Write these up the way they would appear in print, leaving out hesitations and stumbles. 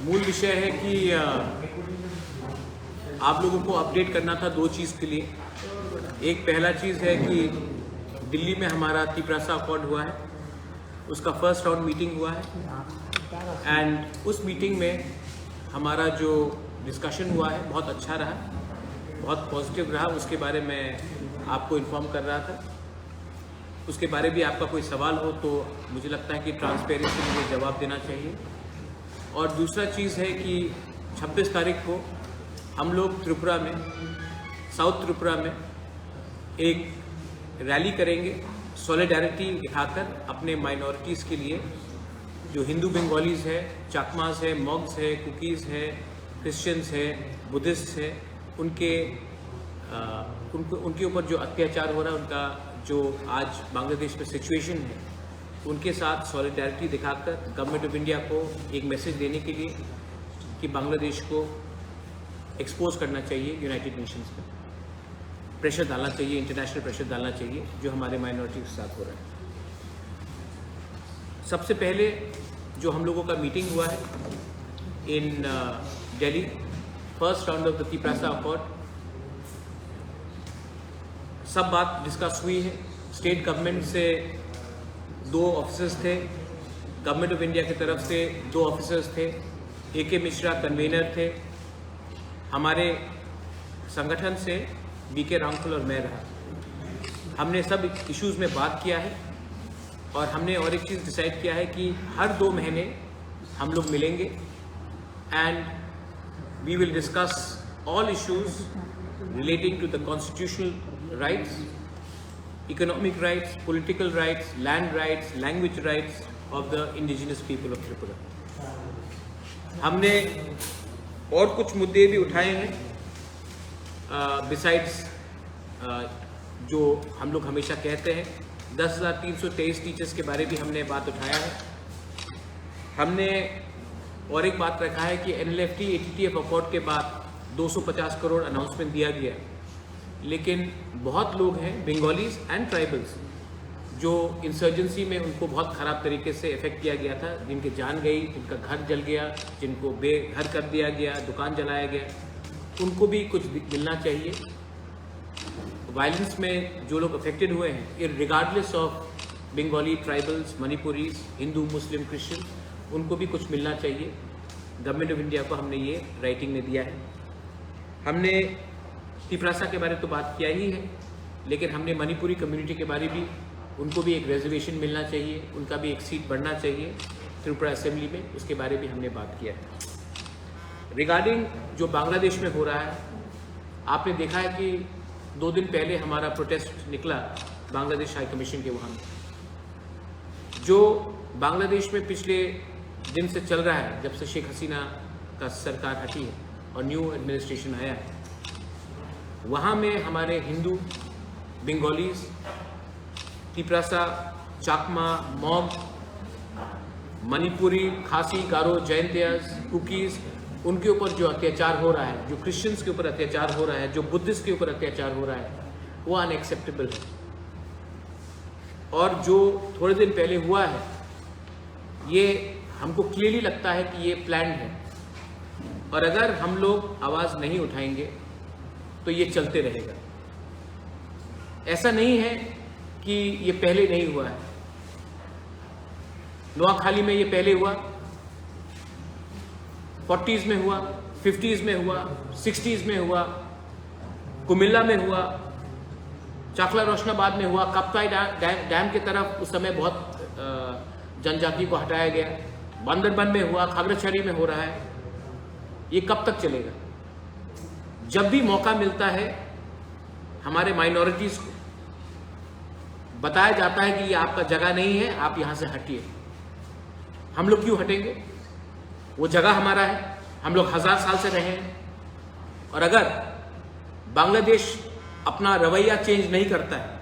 मूल विषय है कि आप लोगों को अपडेट करना था दो चीज़ के लिए। एक पहला चीज़ है कि दिल्ली में हमारा तिपरासा अकॉर्ड हुआ है, उसका फर्स्ट राउंड मीटिंग हुआ है एंड उस मीटिंग में हमारा जो डिस्कशन हुआ है बहुत अच्छा रहा, बहुत पॉजिटिव रहा। उसके बारे में आपको इन्फॉर्म कर रहा था। उसके बारे में आपका कोई सवाल हो तो मुझे लगता है कि ट्रांसपेरेंसी मुझे जवाब देना चाहिए। और दूसरा चीज़ है कि 26 तारीख को हम लोग त्रिपुरा में, साउथ त्रिपुरा में एक रैली करेंगे सॉलिडारिटी दिखाकर अपने माइनॉरिटीज़ के लिए, जो हिंदू बंगालीज़ है, चाकमास है, मॉग्स है, कुकीज़ है, क्रिश्चियंस है, बुद्धिस्ट है, उनके ऊपर जो अत्याचार हो रहा है, उनका जो आज बांग्लादेश में सिचुएशन है, उनके साथ सॉलिडारिटी दिखाकर गवर्नमेंट ऑफ इंडिया को एक मैसेज देने के लिए कि बांग्लादेश को एक्सपोज करना चाहिए, यूनाइटेड नेशंस में प्रेशर डालना चाहिए, इंटरनेशनल प्रेशर डालना चाहिए जो हमारे माइनॉरिटी के साथ हो रहा है। सबसे पहले जो हम लोगों का मीटिंग हुआ है in Delhi, first round of the Tiprasa accord, सब बात डिस्कस हुई है। स्टेट गवर्नमेंट से 2 ऑफिसर्स थे, गवर्नमेंट ऑफ इंडिया की तरफ से 2 ऑफिसर्स थे, AK मिश्रा कन्वीनर थे, हमारे संगठन से BK रामफल और मैं रहा। हमने सब इश्यूज़ में बात किया है और हमने और एक चीज़ डिसाइड किया है कि हर 2 महीने हम लोग मिलेंगे and we will discuss all issues relating to the constitutional rights, economic rights, political rights, land rights, language rights of the indigenous people of Tripura. हमने और कुछ मुद्दे भी उठाए हैं बिसाइड्स जो हम लोग हमेशा कहते हैं। 10,323 टीचर्स के बारे भी हमने बात उठाया है। हमने और एक बात रखा है कि NLFT ATTF अकॉर्ड के बाद 250 करोड़ अनाउंसमेंट दिया गया, लेकिन बहुत लोग हैं बंगालीज एंड ट्राइबल्स जो इंसर्जेंसी में उनको बहुत ख़राब तरीके से इफेक्ट किया गया था, जिनकी जान गई, जिनका घर जल गया, जिनको बेघर कर दिया गया, दुकान जलाया गया, उनको भी कुछ मिलना चाहिए। वायलेंस में जो लोग अफेक्टेड हुए हैं, regardless of Bengali, tribals, Manipuris, Hindu, Muslim, Christian, उनको भी कुछ मिलना चाहिए। गवर्नमेंट ऑफ इंडिया को हमने ये राइटिंग में दिया है। हमने तिपरासा के बारे तो बात किया ही है, लेकिन हमने मणिपुरी कम्युनिटी के बारे भी, उनको भी एक रिजर्वेशन मिलना चाहिए, उनका भी एक सीट बढ़ना चाहिए त्रिपुरा असेंबली में, उसके बारे भी हमने बात किया है। रिगार्डिंग जो बांग्लादेश में हो रहा है, आपने देखा है कि 2 दिन पहले हमारा प्रोटेस्ट निकला बांग्लादेश हाई कमीशन के वहाँ, जो बांग्लादेश में पिछले दिन से चल रहा है, जब से शेख हसीना का सरकार हटी है और न्यू एडमिनिस्ट्रेशन आया है। वहाँ में हमारे हिंदू, बंगालीज, तिपरासा, चाकमा, मॉग, मणिपुरी, खासी, गारो, जैंतियास, कुकीज़, उनके ऊपर जो अत्याचार हो रहा है, जो क्रिश्चियंस के ऊपर अत्याचार हो रहा है, जो बुद्धिस्ट के ऊपर अत्याचार हो रहा है, वो अनएक्सेप्टेबल है। और जो थोड़े दिन पहले हुआ है, ये हमको क्लियरली लगता है कि ये प्लान्ड है, और अगर हम लोग आवाज़ नहीं उठाएंगे तो ये चलते रहेगा। ऐसा नहीं है कि ये पहले नहीं हुआ है। नोआखाली में ये पहले हुआ, 40s में हुआ, 50s में हुआ, 60s में हुआ, कुमिल्ला में हुआ, चाकला रोशनाबाद में हुआ, कप्ताई डैम की तरफ उस समय बहुत जनजाति को हटाया गया, बांदरबन में हुआ, खागड़ाछड़ी में हो रहा है। ये कब तक चलेगा? जब भी मौका मिलता है हमारे माइनॉरिटीज़ को बताया जाता है कि ये आपका जगह नहीं है, आप यहाँ से हटिए। हम लोग क्यों हटेंगे? वो जगह हमारा है, हम लोग 1000 साल से रहे हैं। और अगर बांग्लादेश अपना रवैया चेंज नहीं करता है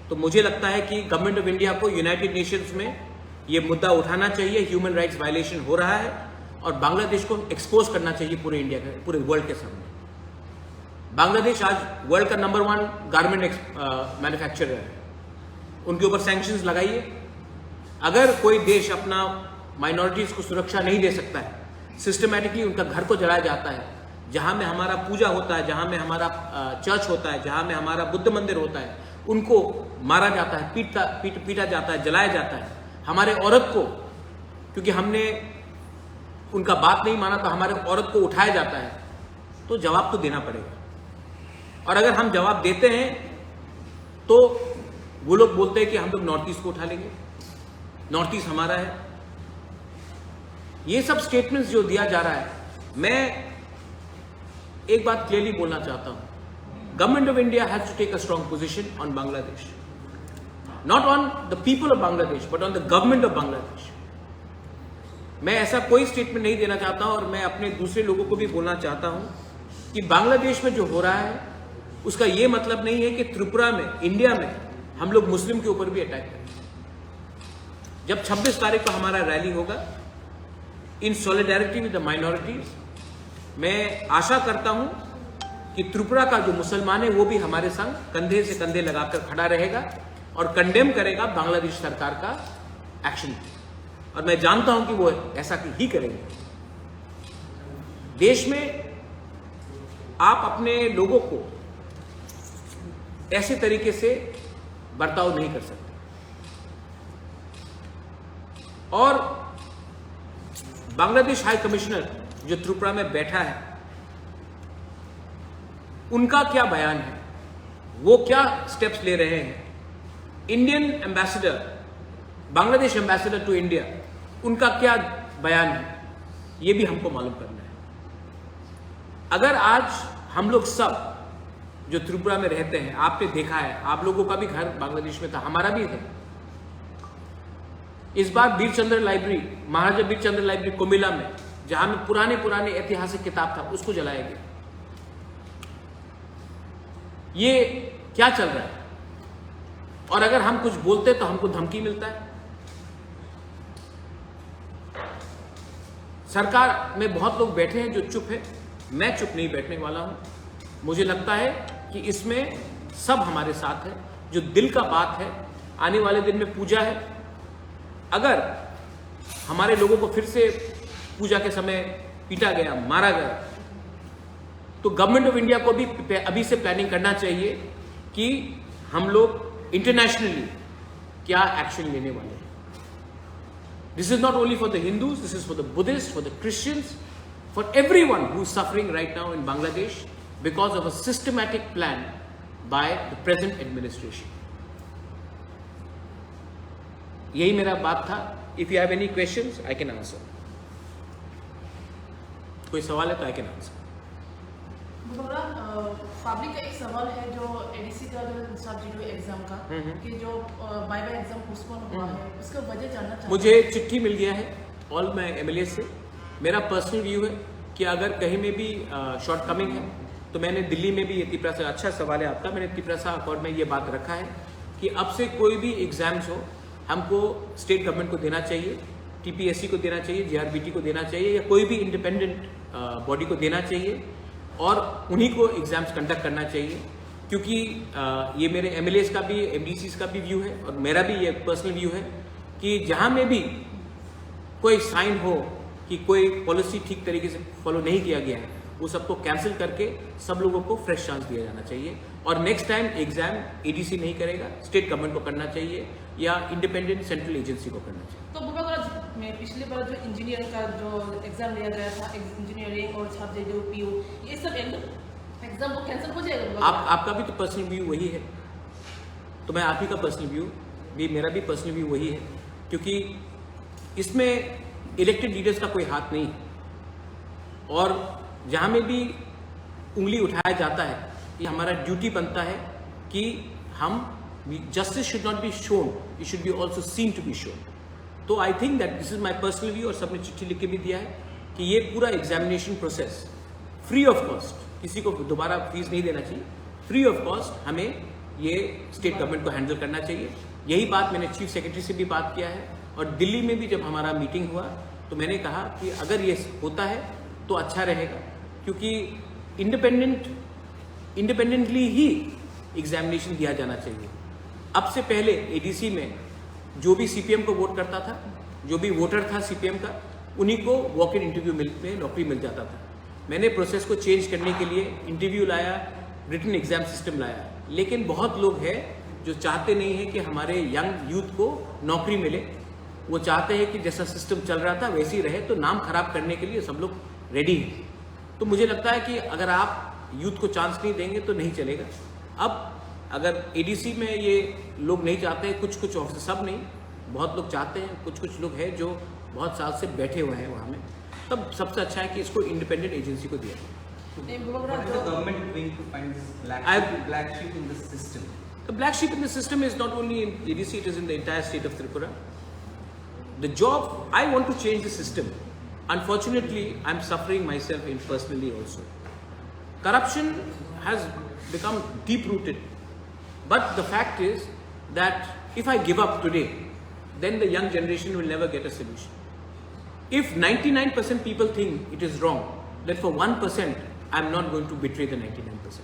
तो मुझे लगता है कि गवर्नमेंट ऑफ इंडिया को यूनाइटेड नेशंस में ये मुद्दा उठाना चाहिए। ह्यूमन राइट्स वायलेशन हो रहा है और बांग्लादेश को एक्सपोज करना चाहिए पूरे इंडिया के, पूरे वर्ल्ड के सामने। बांग्लादेश आज वर्ल्ड का नंबर 1 गारमेंट मैन्युफैक्चरर है, उनके ऊपर सैंक्शंस लगाइए। अगर कोई देश अपना माइनॉरिटीज़ को सुरक्षा नहीं दे सकता है सिस्टमैटिकली उनका घर को जलाया जाता है, जहाँ में हमारा पूजा होता है, जहाँ में हमारा चर्च होता है, जहाँ में हमारा बुद्ध मंदिर होता है, उनको मारा जाता है, पीटा जाता है, जलाया जाता है। हमारे औरत को, क्योंकि हमने उनका बात नहीं माना तो हमारे औरत को उठाया जाता है, तो जवाब तो देना पड़ेगा। और अगर हम जवाब देते हैं तो वो लोग बोलते हैं कि हम लोग नॉर्थ ईस्ट को उठा लेंगे, नॉर्थ ईस्ट हमारा है। ये सब स्टेटमेंट्स जो दिया जा रहा है, मैं एक बात क्लियरली बोलना चाहता हूं, government of India has to take a strong position on Bangladesh, not on the people of Bangladesh but on the government of Bangladesh. मैं ऐसा कोई स्टेटमेंट नहीं देना चाहता और मैं अपने दूसरे लोगों को भी बोलना चाहता हूं कि बांग्लादेश में जो हो रहा है उसका यह मतलब नहीं है कि त्रिपुरा में, इंडिया में हम लोग मुस्लिम के ऊपर भी अटैक करें। जब 26 तारीख को हमारा रैली होगा इन सॉलिडारिटी विद द माइनॉरिटीज, मैं आशा करता हूं कि त्रिपुरा का जो मुसलमान है वो भी हमारे संग कंधे से कंधे लगाकर खड़ा रहेगा और कंडेम करेगा बांग्लादेश सरकार का एक्शन। और मैं जानता हूं कि वो ऐसा ही करेंगे। देश में आप अपने लोगों को ऐसे तरीके से बर्ताव नहीं कर सकते। और बांग्लादेश हाई कमिश्नर जो त्रिपुरा में बैठा है, उनका क्या बयान है, वो क्या स्टेप्स ले रहे हैं। Indian ambassador, Bangladesh ambassador to India, उनका क्या बयान है, ये भी हमको मालूम करना है। अगर आज हम लोग सब जो त्रिपुरा में रहते हैं, आपने देखा है, आप लोगों का भी घर बांग्लादेश में था, हमारा भी है। इस बार वीरचंद्र लाइब्रेरी, महाराजा वीरचंद्र लाइब्रेरी कोमिला में, जहां में पुराने ऐतिहासिक किताब था, उसको जलाया गया। ये क्या चल रहा है? और अगर हम कुछ बोलते तो हमको धमकी मिलता है। सरकार में बहुत लोग बैठे हैं जो चुप है, मैं चुप नहीं बैठने वाला हूं। मुझे लगता है कि इसमें सब हमारे साथ है, जो दिल का बात है। आने वाले दिन में पूजा है, अगर हमारे लोगों को फिर से पूजा के समय पीटा गया, मारा गया, तो गवर्नमेंट ऑफ इंडिया को भी अभी से प्लानिंग करना चाहिए कि हम लोग इंटरनेशनली क्या एक्शन लेने वाले हैं। This is not only for the Hindus, this is for the Buddhist, for the Christians, for everyone who is suffering right now in Bangladesh because of a systematic plan by the present administration. यही मेरा बात था। If you have any questions, I can answer. कोई सवाल है तो I can answer. Public का एक सवाल है जो एडीसी का जो सब्जेक्ट एग्जाम का कि जो बाय एग्जाम पोस्टपोन हुआ है, उसका वजह जानना चाहते हैं। मुझे चिट्ठी मिल गया है ऑल मैं एमएलए से। मेरा पर्सनल व्यू है कि अगर कहीं में भी शॉर्टकमिंग है तो मैंने दिल्ली में भी, त्रिपुरा, अच्छा सवाल है आपका, मैंने त्रिपुरा अकॉर्ड में ये बात रखा है कि अब से कोई भी एग्जाम्स हो हमको स्टेट गवर्नमेंट को देना चाहिए, टीपीएससी को देना चाहिए, जीआरबीटी को देना चाहिए, या कोई भी इंडिपेंडेंट बॉडी को देना चाहिए और उन्हीं को एग्जाम्स कंडक्ट करना चाहिए। क्योंकि ये मेरे एमएलएस का भी, एमडीसीज का भी व्यू है और मेरा भी ये पर्सनल व्यू है कि जहाँ में भी कोई साइन हो कि कोई पॉलिसी ठीक तरीके से फॉलो नहीं किया गया है, वो सबको कैंसिल करके सब लोगों को फ्रेश चांस दिया जाना चाहिए। और नेक्स्ट टाइम एग्जाम एडीसी नहीं करेगा, स्टेट गवर्नमेंट को करना चाहिए या इंडिपेंडेंट सेंट्रल एजेंसी को करना चाहिए। तो में पिछली बार जो इंजीनियरिंग का जो एग्जाम लिया गया था, इंजीनियरिंग और सब्जेक्ट जो पीयू, ये सब एग्जाम को कैंसिल हो जाएगा? आपका भी तो पर्सनल व्यू वही है, तो मैं आप ही का पर्सनल व्यू भी, मेरा भी पर्सनल व्यू वही है, क्योंकि इसमें इलेक्टेड लीडर्स का कोई हाथ नहीं है। और जहाँ में भी उंगली उठाया जाता है, ये हमारा ड्यूटी बनता है कि हम, justice should not be shown, it should be also seen to be shown. तो I think that this is my personal view, और सबने चिट्ठी लिख के भी दिया है कि ये पूरा examination process free of cost, किसी को दोबारा फीस नहीं देना चाहिए, फ्री ऑफ कॉस्ट हमें ये स्टेट गवर्नमेंट को हैंडल करना चाहिए। यही बात मैंने चीफ सेक्रेटरी से भी बात किया है, और दिल्ली में भी जब हमारा मीटिंग हुआ तो मैंने कहा कि अगर ये होता है तो अच्छा रहेगा, क्योंकि इंडिपेंडेंटली ही एग्जामिनेशन दिया जाना चाहिए। अब से पहले एडीसी में जो भी सीपीएम को वोट करता था, जो भी वोटर था सीपीएम का, उन्हीं को वॉक इन इंटरव्यू में नौकरी मिल जाता था। मैंने प्रोसेस को चेंज करने के लिए इंटरव्यू लाया, रिटन एग्जाम सिस्टम लाया, लेकिन बहुत लोग हैं जो चाहते नहीं है कि हमारे यंग यूथ को नौकरी मिले। वो चाहते हैं कि जैसा सिस्टम चल रहा था वैसे ही रहे, तो नाम खराब करने के लिए सब लोग रेडी हैं। तो मुझे लगता है कि अगर आप यूथ को चांस नहीं देंगे तो नहीं चलेगा। अब अगर एडीसी में ये लोग नहीं चाहते हैं, कुछ ऑफिसर, सब नहीं, बहुत लोग चाहते हैं, कुछ लोग हैं जो बहुत साल से बैठे हुए हैं वहाँ में, तब सबसे अच्छा है कि इसको इंडिपेंडेंट एजेंसी को दिया जाए। What is the government doing to find this black sheep in the system? The black sheep in the system is not only in ADC, it is in the entire state of Tripura. The job, I want to change the system. Unfortunately, I'm suffering myself personally also. Corruption has become deep-rooted. But the fact is that if I give up today, then the young generation will never get a solution. If 99% people think it is wrong, then for 1%, I'm not going to betray the 99%.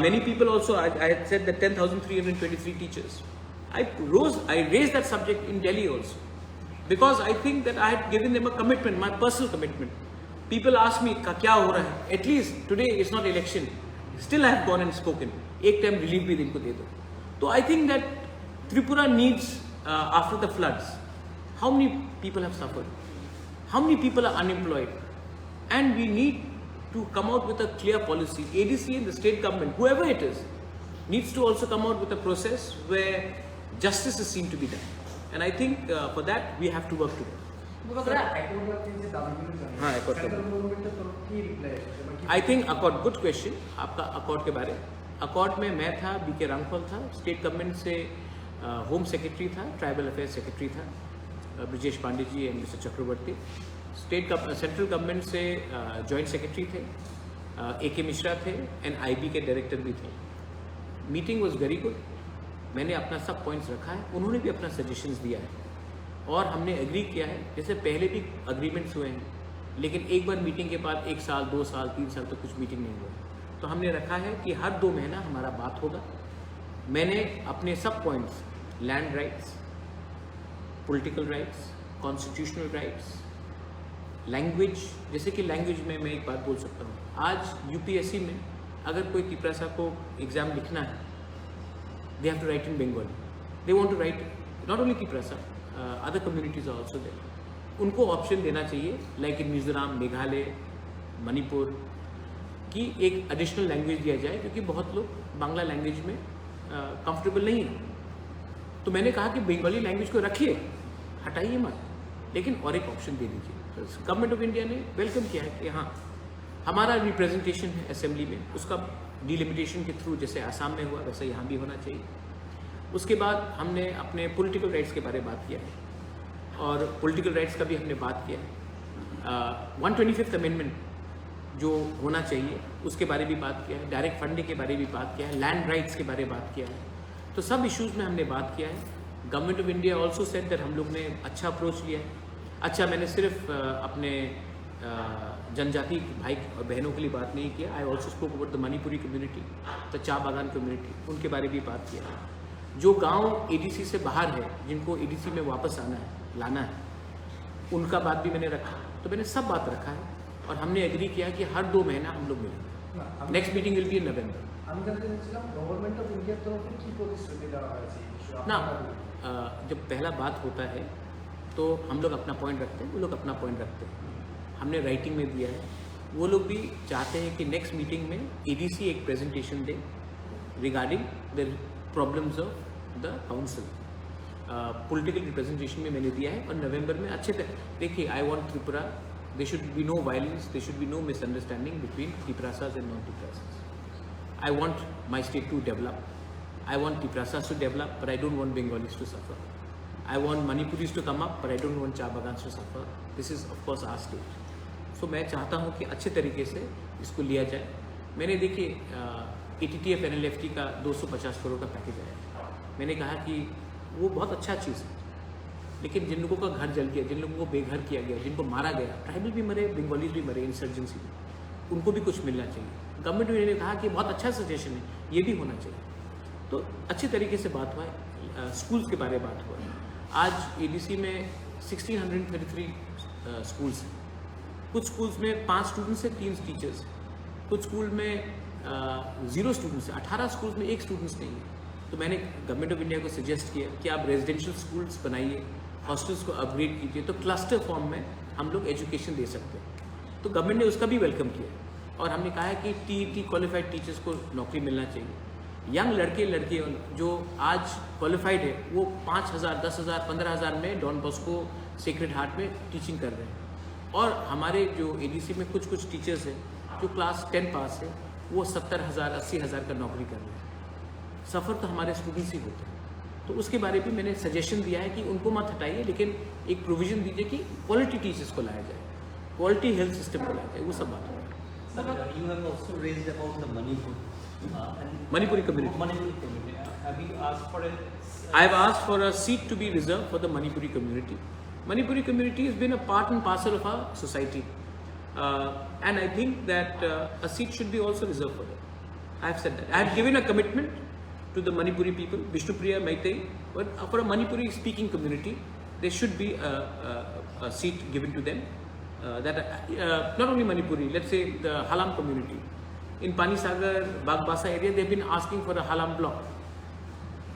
Many people also, I had said that 10,323 teachers. I raised that subject in Delhi also. Because I think that I had given them a commitment, my personal commitment. People ask me, kya ho raha hai? At least today is not election. Still I have gone and spoken. Ek time relief bhi inko de do. So I think that Tripura needs, after the floods, how many people have suffered? How many people are unemployed? And we need to come out with a clear policy. ADC and the state government, whoever it is, needs to also come out with a process where justice is seen to be done. And I think for that we have to work together. हाँ, I think accord, good question. आपका accord के बारे, accord में मैं था, BK Ramphal था, state government से home secretary था, ट्राइबल अफेयर्स सेक्रेटरी था, Brijesh Pandey ji and mister Chakraborty. Central government से जॉइंट सेक्रेटरी थे, AK मिश्रा थे एंड IB के डायरेक्टर भी थे। Meeting was very good. मैंने अपना सब पॉइंट्स रखा है, उन्होंने भी अपना सजेशंस दिया है और हमने एग्री किया है। जैसे पहले भी अग्रीमेंट्स हुए हैं, लेकिन एक बार मीटिंग के बाद 1 साल, 2 साल, 3 साल तक कुछ मीटिंग नहीं हुआ, तो हमने रखा है कि हर 2 महीना हमारा बात होगा। मैंने अपने सब points, land rights, political rights, constitutional rights, language, जैसे कि लैंग्वेज में मैं एक बात बोल सकता हूँ, आज यूपीएससी में अगर कोई तिपरासा को एग्ज़ाम लिखना है, they have to write in Bengali. They want to write not only Tiprasa, other communities are also there. उनको ऑप्शन देना चाहिए, लाइक इन मिजोरम, मेघालय, मणिपुर की एक एडिशनल लैंग्वेज दिया जाए, क्योंकि बहुत लोग बांग्ला लैंग्वेज में कंफर्टेबल नहीं है। तो मैंने कहा कि बंगाली लैंग्वेज को रखिए, हटाइए मत, लेकिन और एक ऑप्शन दे दीजिए। तो गवर्नमेंट ऑफ इंडिया ने वेलकम किया है कि हाँ, हमारा रिप्रेजेंटेशन है असेंबली में, उसका डिलिमिटेशन के थ्रू जैसे आसाम में हुआ वैसा यहाँ भी होना चाहिए। उसके बाद हमने अपने पॉलिटिकल राइट्स के बारे में बात किया है और पॉलिटिकल राइट्स का भी हमने बात किया है। 125th अमेंडमेंट जो होना चाहिए उसके बारे में भी बात किया है, डायरेक्ट फंडिंग के बारे में भी बात किया है, लैंड राइट्स के बारे में बात किया है। तो सब इश्यूज़ में हमने बात किया है। Government of India also said that हम लोग ने अच्छा अप्रोच लिया है। अच्छा, मैंने सिर्फ अपने जनजाति भाई और बहनों के लिए बात नहीं किया। I also spoke about the Manipuri community, the चा बागान कम्युनिटी, उनके बारे में भी बात किया है। जो गांव एडीसी से बाहर है, जिनको एडीसी में वापस आना है, लाना है, उनका बात भी मैंने रखा। तो मैंने सब बात रखा है और हमने एग्री किया कि हर 2 महीना हम लोग मिलेंगे। Next meeting will be in November. ना जब पहला बात होता है तो हम लोग अपना पॉइंट रखते हैं, वो लोग अपना पॉइंट रखते हैं। हमने राइटिंग में दिया है। वो लोग भी चाहते हैं कि नेक्स्ट मीटिंग में एडीसी एक प्रेजेंटेशन दे regarding the problems of the council. Political representation में मैंने दिया है और नवंबर में अच्छे देखिए, I want Tripura, there should be no violence, there should be no misunderstanding between Tiprasas and non Tiprasas. I want my state to develop, I want Tiprasas to develop, but I don't want Bengalis to suffer. I want Manipuris to come up, but I don't want Cha Bagans to suffer. This is of course our state. So मैं चाहता हूँ कि अच्छे तरीके से इसको लिया जाए। मैंने देखिए ATTF NLFT का 250 करोड़ का पैकेज आया। मैंने कहा कि वो बहुत अच्छा चीज़ है, लेकिन जिन लोगों का घर जल गया, जिन लोगों को बेघर किया गया, जिनको मारा गया, ट्राइबल भी मरे, बंगालीज भी मरे इंसर्जेंसी में, उनको भी कुछ मिलना चाहिए। गवर्नमेंट ने कहा कि बहुत अच्छा सजेशन है, ये भी होना चाहिए। तो अच्छे तरीके से बात हुआ है। स्कूल्स के बारे में बात हुआ है। आज एडीसी में 1633 स्कूल्स हैं। कुछ स्कूल्स में 5 स्टूडेंट्स से 3 टीचर्स हैं, कुछ स्कूल में 0 स्टूडेंट्स हैं, 18 स्कूल्स में 1 स्टूडेंट्स नहीं है। तो मैंने गवर्नमेंट ऑफ इंडिया को सजेस्ट किया कि आप रेजिडेंशियल स्कूल्स बनाइए, हॉस्टल्स को अपग्रेड कीजिए, तो क्लस्टर फॉर्म में हम लोग एजुकेशन दे सकते हैं। तो गवर्नमेंट ने उसका भी वेलकम किया और हमने कहा है कि TET क्वालिफाइड टीचर्स को नौकरी मिलना चाहिए। यंग लड़के लड़कियाँ जो आज क्वालिफाइड है वो 5,000, 10,000, 15,000 में डॉन बॉस्को सेक्रेड हार्ट में टीचिंग कर रहे हैं। और हमारे जो ADC में कुछ टीचर्स हैं जो क्लास 10 पास है वो 70,000, 80,000 का नौकरी कर रहे हैं। सफ़र तो हमारे स्टूडेंट्स ही होते हैं। तो उसके बारे में मैंने सजेशन दिया है कि उनको मत हटाइए, लेकिन एक प्रोविज़न दीजिए कि क्वालिटी टीचर्स को लाया जाए, क्वालिटी हेल्थ सिस्टम को लाया जाए, वो सब बात है। Sir, you have also raised about the Manipur. Manipuri community. Manipuri community. Have you asked for a? I have asked for a seat to be reserved for the Manipuri community. Manipuri community has been a part and parcel of our society, and I think that a seat should be also reserved for them. I have said that. I have given a commitment to the Manipuri people, Vishnupriya, Maitai, but for a Manipuri speaking community, there should be a seat given to them. Not only Manipuri, let's say the Halam community. In Panisagar, Bagbasa area, they've been asking for a Halam block.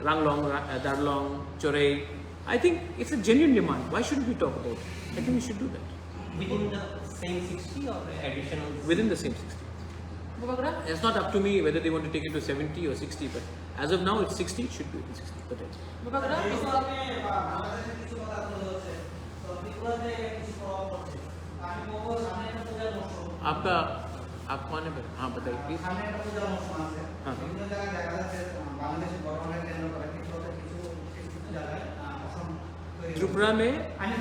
Ranglong, Darlong, Chorei. I think it's a genuine demand. Why shouldn't we talk about it? I think we should do that. Within the same 60 or additional? Within the same 60. Bubagra? It's not up to me whether they want to take it to 70 or 60, but as of now it's 60, it should be 60. But that's Bubagra? आपका आप कौन है? हाँ बताइए please. हाँ त्रिपुरा में हाँ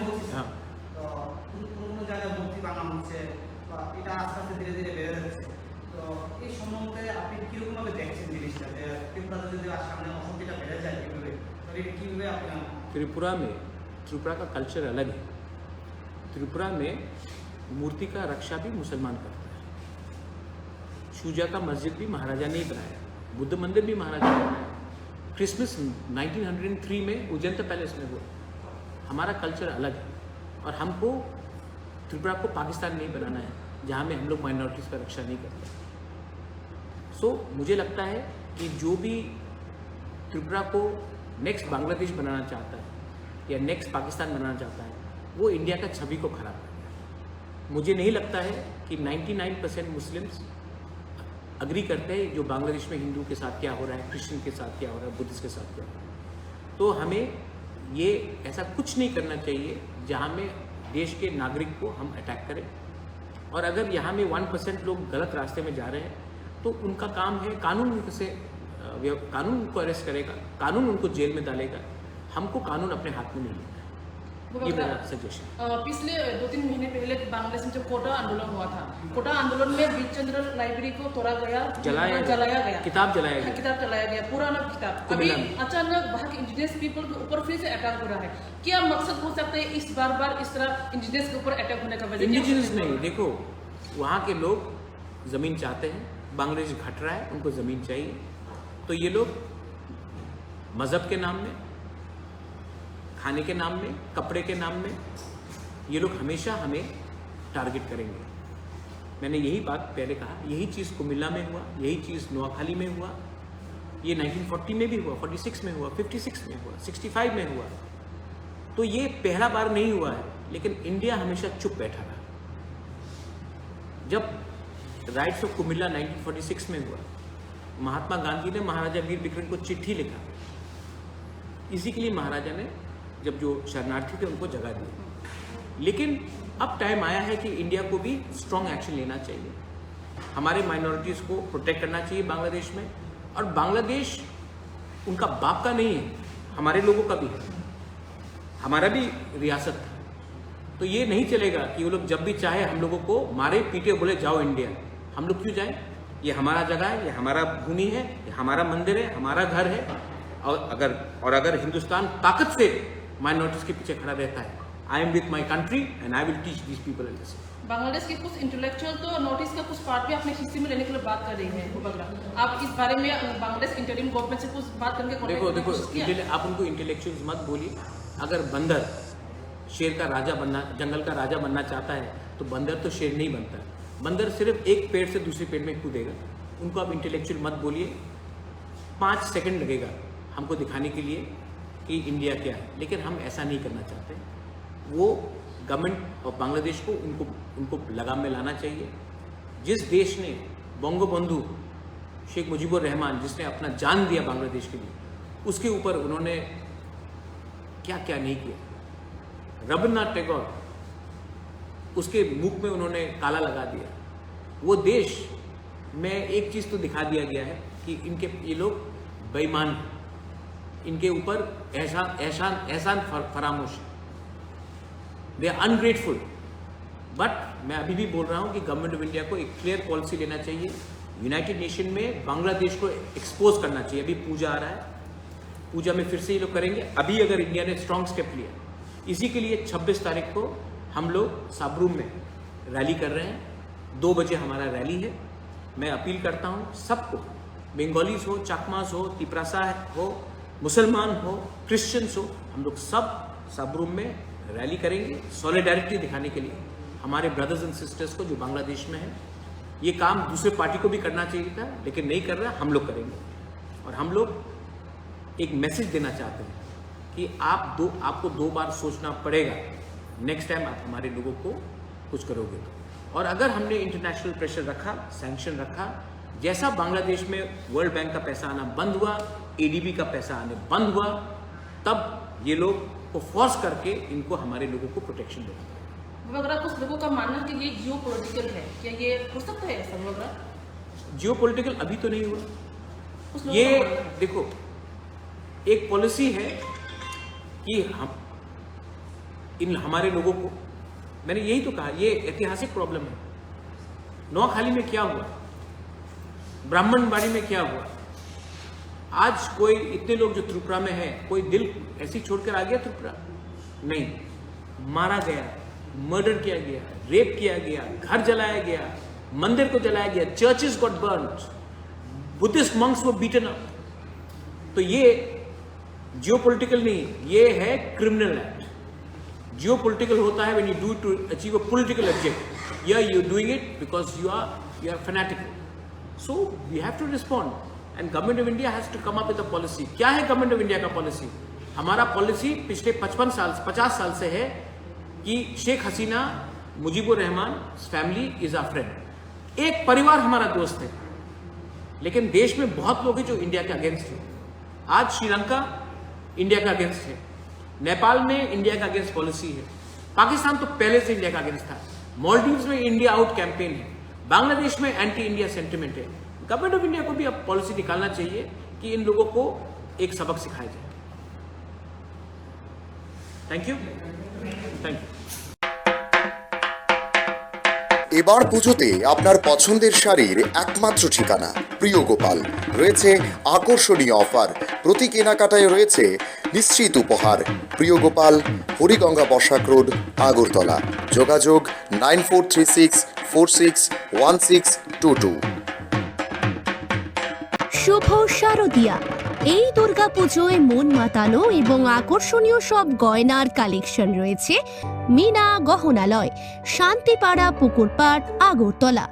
त्रिपुरा का कल्चर अलग है। त्रिपुरा में मूर्ति का रक्षा भी मुसलमान करता है। शूजा का मस्जिद भी महाराजा ने ही बनाया, बुद्ध मंदिर भी महाराजा ने बनाया। क्रिसमस 1903 में उजैंता पैलेस में हुआ। हमारा कल्चर अलग है और हमको त्रिपुरा को पाकिस्तान नहीं बनाना है जहाँ में हम लोग माइनॉरिटीज़ का रक्षा नहीं करते। सो मुझे लगता है कि जो भी त्रिपुरा को नेक्स्ट बांग्लादेश बनाना चाहता है या नेक्स्ट पाकिस्तान बनाना चाहता है वो इंडिया का छवि को खराब करेगा। मुझे नहीं लगता है कि 99% मुस्लिम्स अग्री करते हैं जो बांग्लादेश में हिंदू के साथ क्या हो रहा है, क्रिश्चियन के साथ क्या हो रहा है, बुद्धिस्ट के साथ क्या हो रहा है। तो हमें ये ऐसा कुछ नहीं करना चाहिए जहाँ में देश के नागरिक को हम अटैक करें। और अगर यहाँ में 1% लोग गलत रास्ते में जा रहे हैं तो उनका काम है कानून उनको अरेस्ट करेगा, कानून उनको जेल में डालेगा। हमको कानून अपने हाथ में नहीं लेना है। ये मेरा सजेशन। पिछले 2-3 महीने पहले बांग्लादेश में जब कोटा आंदोलन हुआ था, कोटा आंदोलन में बीरचंद्र लाइब्रेरी को तोड़ा गया, जलाया गया, किताब जलाया गया, पुराना किताब। अभी अचानक वहाँ के इंडिजिनस पीपल के ऊपर फिर से अटैक हो रहा है। क्या मकसद हो सकता है इस बार इस तरह इंडिजिनस के ऊपर अटैक होने का वजह? इंडिजिनस नहीं, देखो वहाँ के लोग ज़मीन चाहते हैं, बांग्लादेश घट रहा है, उनको ज़मीन चाहिए। तो ये लोग मज़हब के नाम में, खाने के नाम में, कपड़े के नाम में ये लोग हमेशा हमें टारगेट करेंगे। मैंने यही बात पहले कहा, यही चीज़ कुमिल्ला में हुआ, यही चीज़ नोआखाली में हुआ, ये 1940 में भी हुआ, 46 में हुआ, 56 में हुआ, 65 में हुआ। तो ये पहला बार नहीं हुआ है, लेकिन इंडिया हमेशा चुप बैठा रहा। जब राइट्स ऑफ कुमिल्ला 1946 में हुआ, महात्मा गांधी ने महाराजा वीर विक्रम को चिट्ठी लिखा। इसी के लिए महाराजा ने जब जो शरणार्थी थे उनको जगह दी। लेकिन अब टाइम आया है कि इंडिया को भी स्ट्रॉन्ग एक्शन लेना चाहिए, हमारे माइनॉरिटीज़ को प्रोटेक्ट करना चाहिए बांग्लादेश में। और बांग्लादेश उनका बाप का नहीं है, हमारे लोगों का भी है, हमारा भी रियासत है। तो ये नहीं चलेगा कि वो लोग जब भी चाहे हम लोगों को मारे पीटे, बोले जाओ इंडिया। हम लोग क्यों जाएं? ये हमारा जगह है, ये हमारा भूमि है, ये हमारा मंदिर है, हमारा घर है। और अगर हिंदुस्तान ताकत से माइनॉरिटीज के पीछे खड़ा रहता है, I am with my country and I will teach this people and this. Bangladesh के कुछ इंटेलेक्चुअल तो नोटिस का कुछ पार्ट भी अपने हिस्से में लेने के लिए बात कर रही है। आप इस बारे में बांग्लादेश इंटरिम गवर्नमेंट से कुछ बात करके देखो आप उनको इंटेलेक्चुअल्स मत बोलिए। अगर बंदर शेर का राजा बनना, जंगल का राजा बनना चाहता है तो बंदर तो शेर नहीं बनता है। बंदर सिर्फ एक पेड़ से दूसरे पेड़ में कूदेगा। उनको आप इंटेलेक्चुअल मत बोलिए। 5 सेकंड लगेगा हमको दिखाने के लिए कि इंडिया क्या है, लेकिन हम ऐसा नहीं करना चाहते। वो गवर्नमेंट ऑफ बांग्लादेश को उनको लगाम में लाना चाहिए। जिस देश ने बंगबंधु शेख मुजीबुर रहमान, जिसने अपना जान दिया बांग्लादेश के लिए, उसके ऊपर उन्होंने क्या क्या नहीं किया। रविन्द्रनाथ टैगोर, उसके मुख में उन्होंने ताला लगा दिया। वो देश में एक चीज़ तो दिखा दिया गया है कि ये लोग बेईमान हैं, इनके ऊपर एहसान फरामोश, दे आर अनग्रेटफुल। बट मैं अभी भी बोल रहा हूँ कि गवर्नमेंट ऑफ इंडिया को एक क्लियर पॉलिसी लेना चाहिए। यूनाइटेड नेशन में बांग्लादेश को एक्सपोज करना चाहिए। अभी पूजा आ रहा है, पूजा में फिर से ये लोग करेंगे। अभी अगर इंडिया ने स्ट्रॉन्ग स्टेप लिया, इसी के लिए 26 तारीख को हम लोग साबरूम में रैली कर रहे हैं। 2 बजे हमारा रैली है। मैं अपील करता हूँ सबको, बंगालीज हो, चाकमास हो, तिपरासा हो, मुसलमान हो, क्रिश्चियंस हो, हम लोग सब साबरूम में रैली करेंगे सॉलिडारिटी दिखाने के लिए हमारे ब्रदर्स एंड सिस्टर्स को जो बांग्लादेश में है। ये काम दूसरे पार्टी को भी करना चाहिए था, लेकिन नहीं कर रहा, हम लोग करेंगे। और हम लोग एक मैसेज देना चाहते हैं कि आपको 2 बार सोचना पड़ेगा नेक्स्ट टाइम आप हमारे लोगों को कुछ करोगे तो। और अगर हमने इंटरनेशनल प्रेशर रखा, सैंक्शन रखा, जैसा बांग्लादेश में वर्ल्ड बैंक का पैसा आना बंद हुआ, ADB का पैसा आने बंद हुआ, तब ये लोग को फोर्स करके इनको हमारे लोगों को प्रोटेक्शन देना पड़ेगा। अगर कुछ लोगों का मानना है कि ये जियो पॉलिटिकल है, क्या ये हो सकता है ऐसा? वगैरह जियो पॉलिटिकल अभी तो नहीं हुआ। कुछ लोगों ये का मानना है। देखो, एक पॉलिसी है कि हम हमारे लोगों को, मैंने यही तो कहा, ये ऐतिहासिक प्रॉब्लम है। नौखाली में क्या हुआ, ब्राह्मणबाड़ी में क्या हुआ, आज कोई इतने लोग जो त्रिपुरा में है, कोई दिल ऐसी छोड़कर आ गया त्रिपुरा? नहीं, मारा गया, मर्डर किया गया, रेप किया गया, घर जलाया गया, मंदिर को जलाया गया, churches got burned, Buddhist monks were beaten up. तो ये जियोपॉलिटिकल नहीं, ये है क्रिमिनल एक्ट। जियोपॉलिटिकल होता है when you do to achieve a political object, या you doing it because you are fanatical. So we have to respond and government of India has to come up with a policy. क्या है government of India का policy? हमारा policy पिछले 50 साल से है कि Sheikh Hasina, Mujibur Rahman family is our friend. एक परिवार हमारा दोस्त है, लेकिन देश में बहुत लोग हैं जो इंडिया के अगेंस्ट है। आज श्रीलंका इंडिया का अगेंस्ट है, नेपाल में इंडिया का अगेंस्ट पॉलिसी है, पाकिस्तान तो पहले से इंडिया का अगेंस्ट था, मालदीव्स में इंडिया आउट कैंपेन है, बांग्लादेश में एंटी इंडिया सेंटिमेंट है। गवर्नमेंट ऑफ इंडिया को भी अब पॉलिसी निकालना चाहिए कि इन लोगों को एक सबक सिखाया जाए। Thank you. এবার পুজোতে আপনার পছন্দের শাড়ির একমাত্র ঠিকানা প্রিয় গোপাল। রয়েছে আকর্ষণীয় অফার, প্রতি কেনাকাটায় রয়েছে নিশ্চিত উপহার। প্রিয় গোপাল, হরিগঙ্গা বসাক রোড, আগরতলা। যোগাযোগ 9436461622। শুভ শারদিয়া। এই দুর্গাপুজোয় মন মাতানো এবং আকর্ষণীয় সব গয়নার কালেকশন রয়েছে মিনা গহনালয়, শান্তিপাড়া, পুকুরপাড়, আগরতলা।